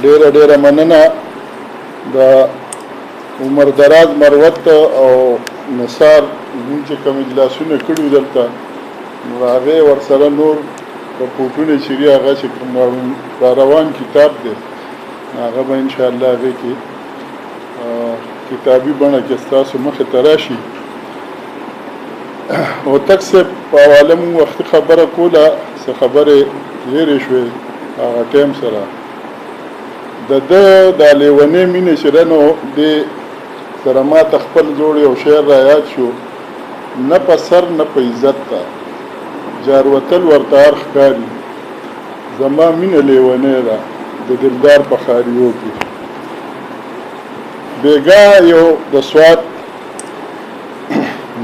ډیره مننه د عمر دراز مروت او نثار موږ چې کوم اجلاسونه کړي دلته نو هغه ورسره نور رپورټونه چې هغه چې کوم روان کتاب دی هغه به ان شاء الله هغه کې کتابي بڼه کې تاسو مخه تراشي او تکسب په عالم وخت خبره کوله څه خبره لري شوې هغه ټیم سره د لیونې مینې شرنو د سره ما تخپل جوړ یو شعر را یاد شو نه په سر نه په عزت ته جاروتل ورته هر ښکاري زما مینه لیونې ده د دلدار په خاریو کې بیګا یو د سوات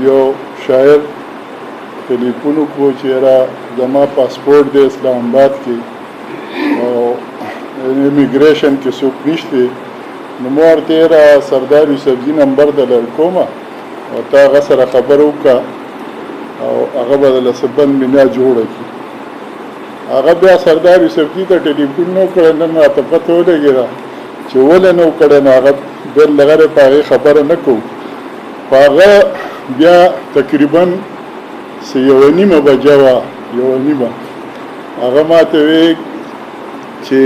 یو شاعر ټلیفون کو چې را زما پاسپورت د اسلام آباد کې او امیګریشن کې څوک نشته نو مور تیرا سردار یوسفزي نمبر دلر کومه او تا غسر خبر وکا او هغه بدل سبن بنا جوړ کی هغه بیا سردار یوسفزي ته ټلیفون نو کړل نن راته پته ولګی چې ول نو کړه نو هغه بل لغره پاره خبره نکو هغه بیا تقریبا سیونیمه بجوا یونیمه هغه ماته وی چې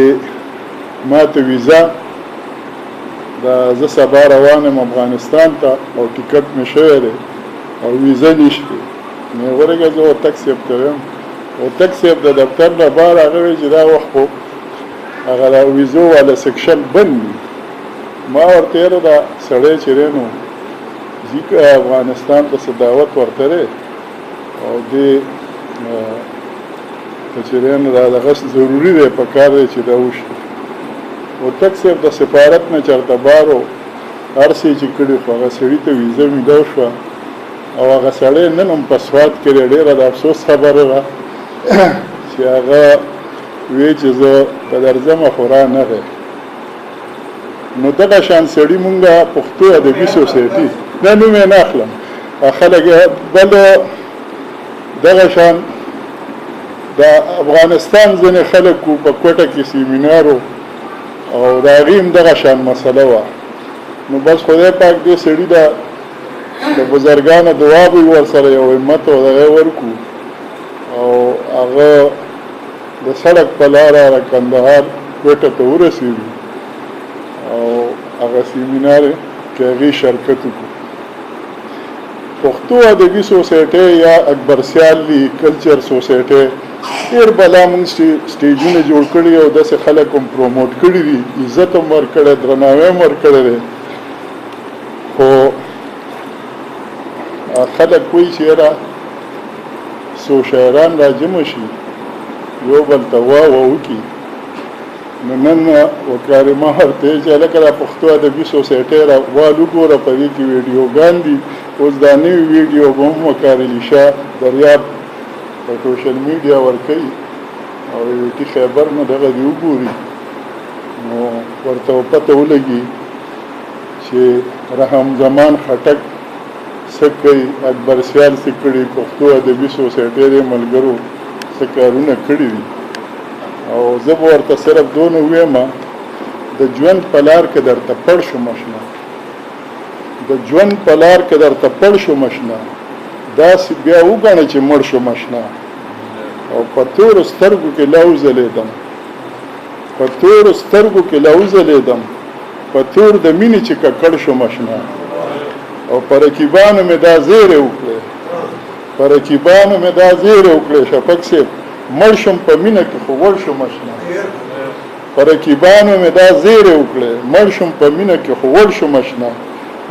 ماته ویزا دا زه سبا روانم افغانستان ته او ټیکټ مې شوی دی او ویزا نشته مې ورګه زه ټکسي ته او ټکسي د دفتر نه بار هغه چې دا وخت هغه دا ویزو والا سیکشن بند ما ورته دا سړی چې رینو ځکه افغانستان ته دعوت ورته او دې چې رینو دا دغه ضروری دی په کار دی چې دا وشي او تک صرف د سفارت نه چرته بارو هرڅه چې کړي خو هغه سړي ته ویزه میلاو شوه او هغه سړی نن هم په سوات کې ډېره د افسوس خبره ده چې هغه وی چې زه په درځمه خو را نغی نو دغه شان سړي مونږه پښتو ادبي سوسایټي نه نوم یې نه اخلم خلک بل دغه شان د افغانستان ځینې خلکو په کوټه کې سیمینارو او د هغې هم دغه شان مسله وه نو بس خدای پاک دې سړي د بزرګانو دعا به ورسره یو همت او دغه ورکو او هغه د سړک په لاره کندهار کوټه ته ورسېږي او هغه سیمینار کې هغې شرکت وکړو پښتو ادبي سوسایټي یا اکبر سیالي کلچر سوسایټي ډېر بلا مونږ سټیجونه جوړ کړي او داسې خلک هم پروموټ کړي دي عزت هم ورکړی درناوی هم ورکړی دی خو خلک وایي چې یاره څو شاعران را جمع شي یو بل ته وکړي نو نن وکارمه ورته چې هلکه دا پښتو ادبي سوسایټي را وګوره په دې کې ویډیوګان دي اوس دا نوي ویډیو به هم وکارلیشه دریاب په سوشل میډیا ورکوي او ټي خیبر نه دغه دې وګوري نو ورته پته ولګي چې رحم زمان خټک څه کوي اکبر سیال څه کړي پښتو ادبي سوسایټي د ملګرو څه کارونه کړي دي او زه به ورته صرف دونه ویم د ژوند په لار کې درته پړ شوم اشنا د ژوند په لار کې درته پړ شوم اشنا داسې بیا وګڼه چې مړ شوم اشنا او په تورو سترګو کې لا وځلېدم په تورو سترګو کې لا وځلېدم په تور د مینې چې ککړ شوم اشنا او په رقیبانو مې دا زیرې وکړې په رقیبانو مې دا زیرې وکړې شفق صاحب مړ شم په مینه کې خو وړ شم اشنا په رقیبانو مې دا زیرې وکړې مړ شم په مینه کې خو وړ شم اشنا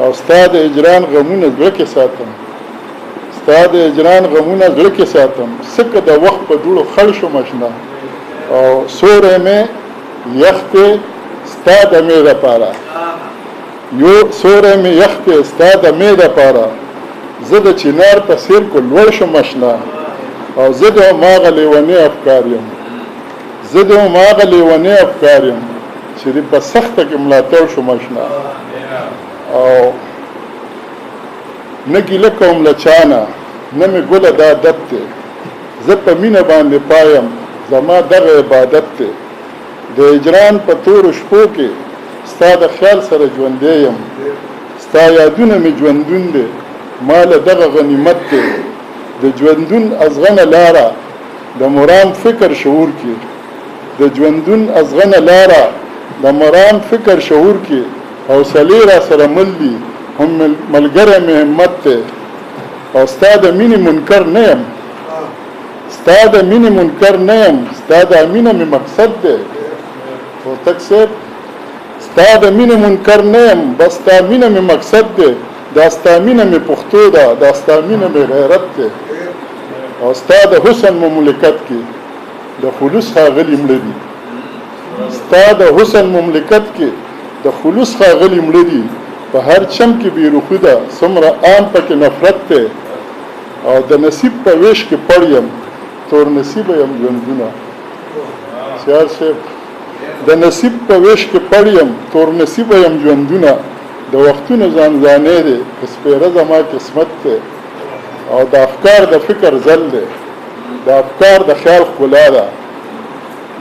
او ستا د اجران غمونه زړه کې ساتم ستا د اجران غمونه زړه کې ساتم څکه د وخت په دوړو خړ شم اشنا او سوری مې یخ کې ستا د مې دپاره یو سوری مې یخ کې ستا د مې دپاره زه د چنار په سیر کو لوړ شم اشنا او زه د هماغه لیونی افکار یم زه د هماغه لیونی افکار یم چې د په سخته کې ملاتړ شم اشنا او نه ګیله کوم له چانه نه مې ګله دا عادت دی زه په مینه باندې پایم زما دغه عبادت دی د اجران په تورو شپو کې ستا د خیال سره ژوندی یم ستا یادونه مې ژوندون دی ما له دغه غنیمت دی د ژوندون ازغنه لاره د مرام فکر شعور کې د ژوندون ازغنه لاره د مرام فکر شعور کې حوصلې را سره مل دي هم ملګری مې همت دی او ستا د مینې منکر نه یم ستا د مینې منکر نه یم ستا د مینه مې مقصد دی هوتک صاحب ستا د مینې منکر نه یم بس ستا مینه مې مقصد دی دا ستا مینه مې پښتو ده دا ستا مینه مې غیرت دی او ستا د حسن مملکت کې د خلوص ښاغلي مړه دي ستا د حسن مملکت کې د خلوص ښاغلي مړه دي په هر چم کې بیروخي ده څومره عام پکې نفرت دی او د نصیب په ویش کې پړ یم تور نصیب یم ژوندونه سیار صاحب د نصیب په ویش کې پړ یم تور نصیب یم ژوندونه د وختونو ځانځانې دی که سپېره زما قسمت دی او د افکار د فکر زل دی د افکار د خیال ښکلا ده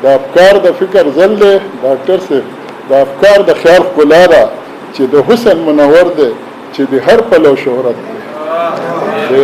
د افکار د فکر زل دی ډاکټر صاحب د افکار د خیال ښکلا ده چې د حسن منور دی چې د هر پلو شهرت دی